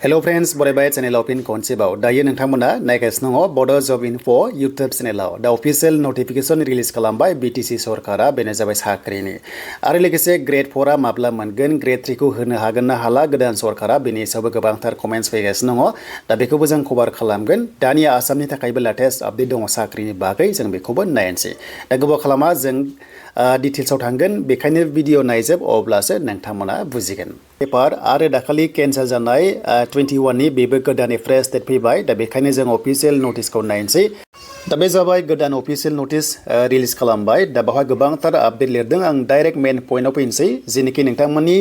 Hello friends, बरायबाय चेनेलाव फिन खनसेबाव दायो नोंथांमोना नायगासिनो दङ बड' जब इनफो इउट्युब चेनेलाव दा अफिसियेल नटिफिकेशन रिलिज खालामबाय BtC सरकारा बेनो जाबाय साख्रिनि आरो लोगोसे ग्रेड 4 आ माब्ला मोनगोन ग्रेड 3 खौ होनो हागोन ना हाला गोदान सरकारा बेनि सायावबो गोबांथार कमेन्ट्स फैगासिनो दङ दा बेखौबो जों कभार खालामगोन दानि आसामनि थाखायबो लेटेस्ट आपडेट दङ साख्रिनि बागै जों बेखौबो नायनोसै दा गोबाव खालामा जों डिटेल्सआव थांगोन बेखायनो भिडिअ नायजोब अब्लासो नोंथांमोना बुजिगोन पेपार आरो दाखालि केन्सेल जानाय 21 नि बेबो गोदान फ्रेश डेट फैबाय दा बेखायनो जों अफिसियेल नटिसखौ नायनोसै दा बे जाबाय गोदान अफिसियेल नटिस रिलिज खालामबाय दा बेवहाय गोबांथार आपडेट लिरदों आं डाइरेक्ट मेन पइन्टआव फैनोसै जेनोखि नोंथांमोननि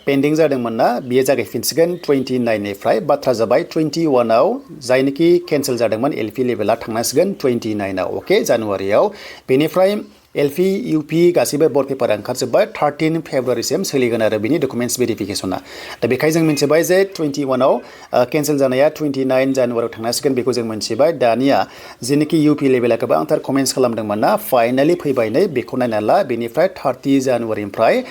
पेन्डिं जादोंमोन ना बेयो जागायफिनसिगोन 29 निफ्राय बाथ्रा जाबाय 21 आव जायनोखि केन्सेल जादोंमोन एलपि लेभेला थांनांसिगोन 29 आव ओके जानुवारियाव बेनिफ्राय एलपि इउपि गासिबो बर्ड पेपार ओंखारजोब्बाय 13 फेब्रुवारिसिम सोलिगोन आरो बिनि डकुमेन्ट्स भेरिफिकेशना दा बेखायनो जों मिथिबाय जे 21 आव केन्सेल जानाया 29 जानुवारियाव थांनांसिगोन बेखौ जों मिथिबाय दानिया जेनोखि इउपि लेभेला गोबांथार कमेन्ट्स खालामदोंमोन ना फाइनालि फैबाय नै बेखौ नायना ला बेनिफ्राय 30 जानुवारिनिफ्राय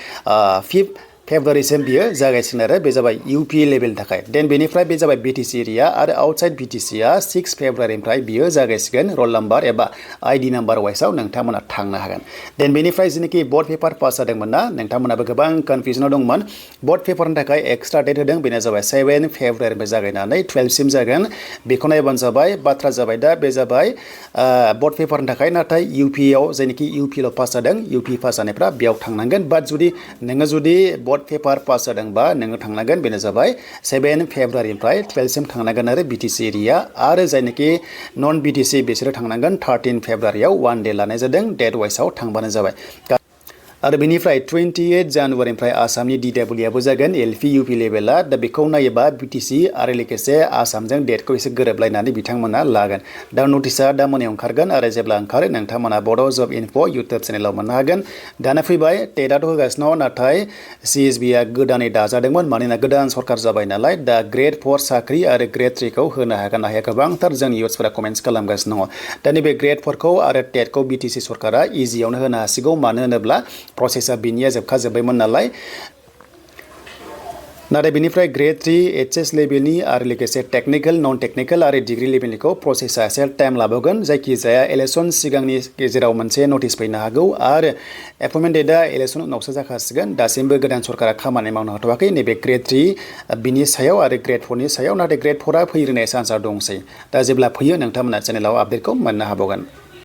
5 फेब्रुवारिसिम बियो जागायसिगोन आरो बे जाबाय इउपि लेभेलनि थाखाय देन बेनिफ्राय बे जाबाय BtC एरिया आरो आउटसाइड BtC आ 6 फेब्रुवारिनिफ्राय बियो जागायसिगोन रल नाम्बार एबा आइडि नाम्बार वाइसआव नोंथांमोना थांनो हागोन देन बेनिफ्राय जेनोखि बर्ड पेपार पास जादोंमोन ना नोंथांमोनाबो गोबां कनफिउजनाव दंमोन बर्ड पेपारनि थाखाय एक्सट्रा डेट होदों बेनो जाबाय 7 फेब्रुवारिनिफ्राय जागायनानै 12 सिम जागोन बेखौ नायबानो जाबाय बाथ्रा जाबाय दा बे जाबाय बर्ड पेपारनि थाखाय नाथाय इउपि आव जेनोखि इउपिल' पास जादों इउपि पास जानायफ्रा बेयाव थांनांगोन बाट जुदि नोङो बर्ड पेपार पास जादोंबा नोङो थांनांगोन बेनो जाबाय 7 फेब्रुवारिनिफ्राय 12 सिम थांनांगोन आरो BtC एरिया आरो जायनोखि नन BtC बिसोरो थांनांगोन 13 फेब्रुवारियाव 1 डे लानाय जादों डेट वाइसआव थांबानो जाबाय आरो बेनिफ्राय 28 जानुवारिनिफ्राय आसामनि DW आबो जागोन एलपि इउपि लेभेला दा बेखौ नायोबा BtC आरो लोगोसे आसामजों डेटखौ एसे गोरोबलायनानै बिथांमोना लागोन दा नटिसआ दा मोनायाव ओंखारगोन आरो जेब्ला ओंखारो नोंथांमोना बड' जब इनफो इउट्युब चेनेलाव मोननो हागोन दाना फैबाय टेटआथ' होगासिनो नाथाय CSB आ गोदानै दाजादोंमोन मानोना गोदान सरकार जाबाय नालाय दा ग्रेड 4 साख्रि आरो ग्रेड 3 खौ होनो हागोन ना हाया गोबांथार जोंनि इउथ्सफोरा कमेन्ट्स खालामगासिनो दङ दा नैबे ग्रेड 4 खौ आरो टेटखौ BtC सरकारा इजियावनो होनो हासिगौ मानो होनोब्ला प्रसेसा बिनिया जोबखाजोब्बायमोन नालाय नाथाय बेनिफ्राय ग्रेड 3 HS लेभेलनि आरो लोगोसे टेक्निकल नन टेक्निकल आरो डिग्री लेभेलनिखौ प्रसेसा एसे टाइम लाबोगोन जायखिजाया इलेक्शन सिगांनि गेजेराव मोनसे नटिस फैनो हागौ आरो एपइन्टमेन्ट डेटआ इलेक्शन उनावसो जाखासिगोन दासिमबो गोदान सरकारा खामानि मावनो हाथ'वाखै नैबे ग्रेड 3 बिनि सायाव आरो ग्रेड 4 नि सायाव नाथाय ग्रेड 4 आ फैग्रोनाय चान्सआ दंसै दा जेब्ला फैयो नोंथांमोना चेनेलाव आपडेटखौ मोननो हाबावगोन